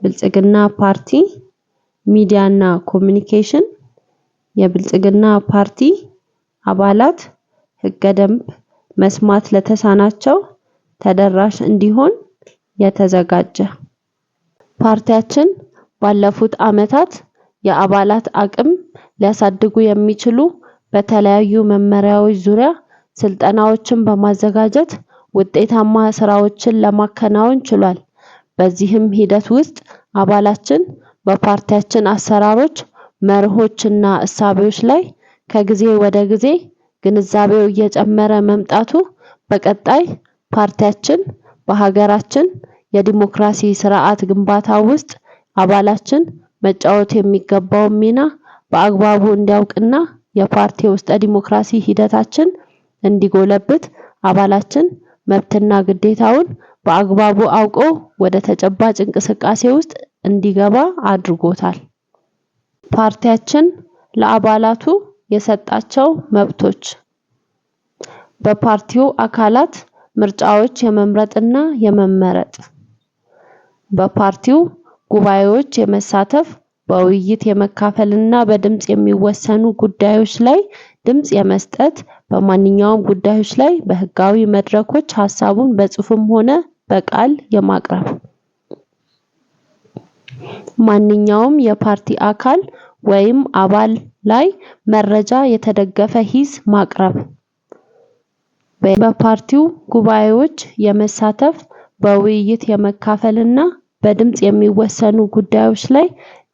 ብልጽግና ፓርቲ ሚዲያና ኮሙኒኬሽን የብልጽግና ፓርቲ አባላት ሕገ ደንብ መስማት ለተሳናቸው ተደራሽ እንዲሆን የተዘጋጀ። ፓርቲያችን ባለፉት ዓመታት የአባላት አቅም ሊያሳድጉ የሚችሉ በተለያዩ መመሪያዎች ዙሪያ ስልጠናዎችን በማዘጋጀት ውጤታማ ስራዎችን ለማከናወን ችሏል። በዚህም ሂደት ውስጥ አባላችን በፓርቲያችን አሰራሮች፣ መርሆችና እሳቤዎች ላይ ከጊዜ ወደ ጊዜ ግንዛቤው እየጨመረ መምጣቱ በቀጣይ ፓርቲያችን በሀገራችን የዲሞክራሲ ስርዓት ግንባታ ውስጥ አባላችን መጫወት የሚገባውን ሚና በአግባቡ እንዲያውቅና የፓርቲ ውስጥ ዲሞክራሲ ሂደታችን እንዲጎለብት አባላችን መብትና ግዴታውን በአግባቡ አውቆ ወደ ተጨባጭ እንቅስቃሴ ውስጥ እንዲገባ አድርጎታል። ፓርቲያችን ለአባላቱ የሰጣቸው መብቶች በፓርቲው አካላት ምርጫዎች የመምረጥና የመመረጥ፣ በፓርቲው ጉባኤዎች የመሳተፍ፣ በውይይት የመካፈልና በድምጽ የሚወሰኑ ጉዳዮች ላይ ድምጽ የመስጠት፣ በማንኛውም ጉዳዮች ላይ በህጋዊ መድረኮች ሐሳቡን በጽሁፍም ሆነ በቃል የማቅረብ፣ ማንኛውም የፓርቲ አካል ወይም አባል ላይ መረጃ የተደገፈ ሂስ ማቅረብ፣ በፓርቲው ጉባኤዎች የመሳተፍ፣ በውይይት የመካፈልና በድምጽ የሚወሰኑ ጉዳዮች ላይ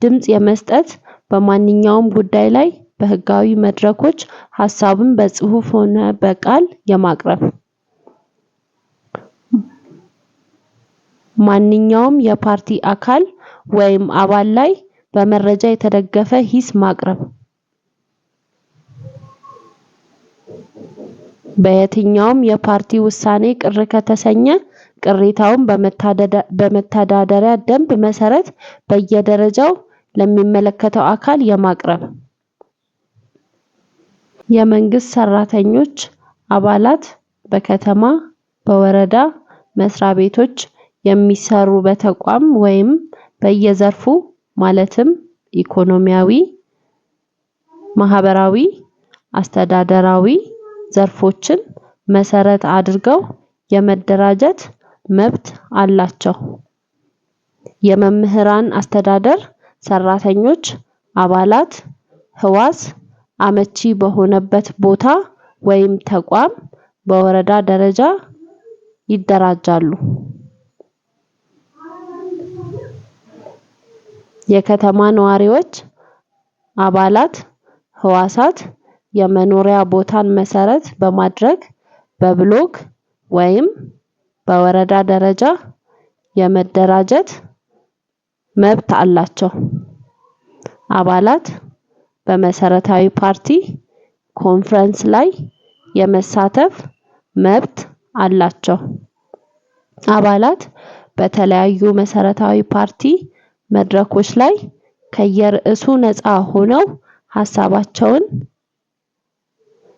ድምጽ የመስጠት፣ በማንኛውም ጉዳይ ላይ በህጋዊ መድረኮች ሐሳቡን በጽሁፍ ሆነ በቃል የማቅረብ፣ ማንኛውም የፓርቲ አካል ወይም አባል ላይ በመረጃ የተደገፈ ሂስ ማቅረብ፣ በየትኛውም የፓርቲ ውሳኔ ቅር ከተሰኘ ቅሬታውን በመተዳደሪያ ደንብ መሰረት በየደረጃው ለሚመለከተው አካል የማቅረብ፣ የመንግስት ሰራተኞች አባላት በከተማ በወረዳ መስሪያ ቤቶች የሚሰሩ በተቋም ወይም በየዘርፉ ማለትም ኢኮኖሚያዊ፣ ማህበራዊ፣ አስተዳደራዊ ዘርፎችን መሰረት አድርገው የመደራጀት መብት አላቸው። የመምህራን አስተዳደር ሰራተኞች አባላት ህዋስ አመቺ በሆነበት ቦታ ወይም ተቋም በወረዳ ደረጃ ይደራጃሉ። የከተማ ነዋሪዎች አባላት ህዋሳት የመኖሪያ ቦታን መሰረት በማድረግ በብሎክ ወይም በወረዳ ደረጃ የመደራጀት መብት አላቸው። አባላት በመሰረታዊ ፓርቲ ኮንፈረንስ ላይ የመሳተፍ መብት አላቸው። አባላት በተለያዩ መሰረታዊ ፓርቲ መድረኮች ላይ ከየርዕሱ ነፃ ሆነው ሐሳባቸውን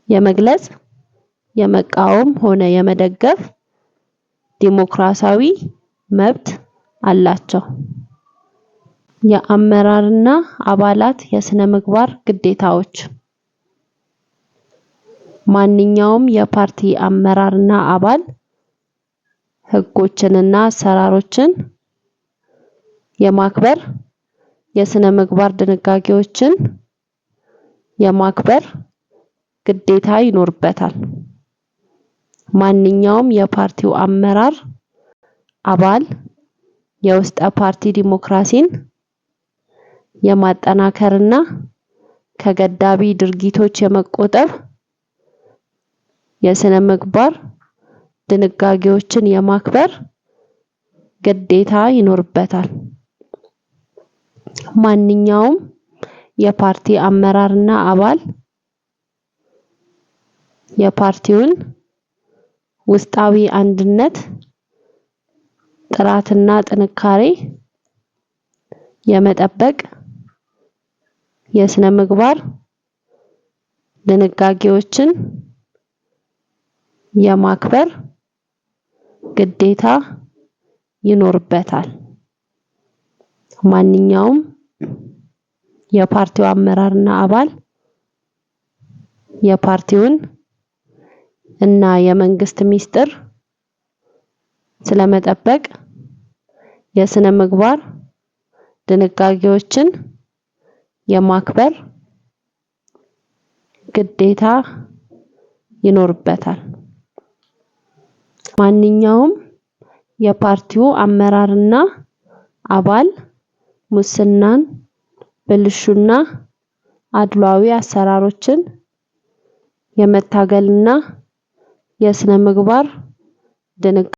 የመግለጽ፣ የመቃወም ሆነ የመደገፍ ዲሞክራሲያዊ መብት አላቸው። የአመራርና አባላት የስነ ምግባር ግዴታዎች ማንኛውም የፓርቲ አመራርና አባል ህጎችንና አሰራሮችን የማክበር፣ የስነ ምግባር ድንጋጌዎችን የማክበር ግዴታ ይኖርበታል። ማንኛውም የፓርቲው አመራር አባል የውስጠ ፓርቲ ዲሞክራሲን የማጠናከርና ከገዳቢ ድርጊቶች የመቆጠብ የስነ ምግባር ድንጋጌዎችን የማክበር ግዴታ ይኖርበታል። ማንኛውም የፓርቲ አመራርና አባል የፓርቲውን ውስጣዊ አንድነት፣ ጥራትና ጥንካሬ የመጠበቅ የስነ ምግባር ድንጋጌዎችን የማክበር ግዴታ ይኖርበታል። ማንኛውም የፓርቲው አመራርና አባል የፓርቲውን እና የመንግስት ሚስጥር ስለመጠበቅ የስነ ምግባር ድንጋጌዎችን የማክበር ግዴታ ይኖርበታል። ማንኛውም የፓርቲው አመራርና አባል ሙስናን፣ ብልሹና አድሏዊ አሰራሮችን የመታገልና የስነ ምግባር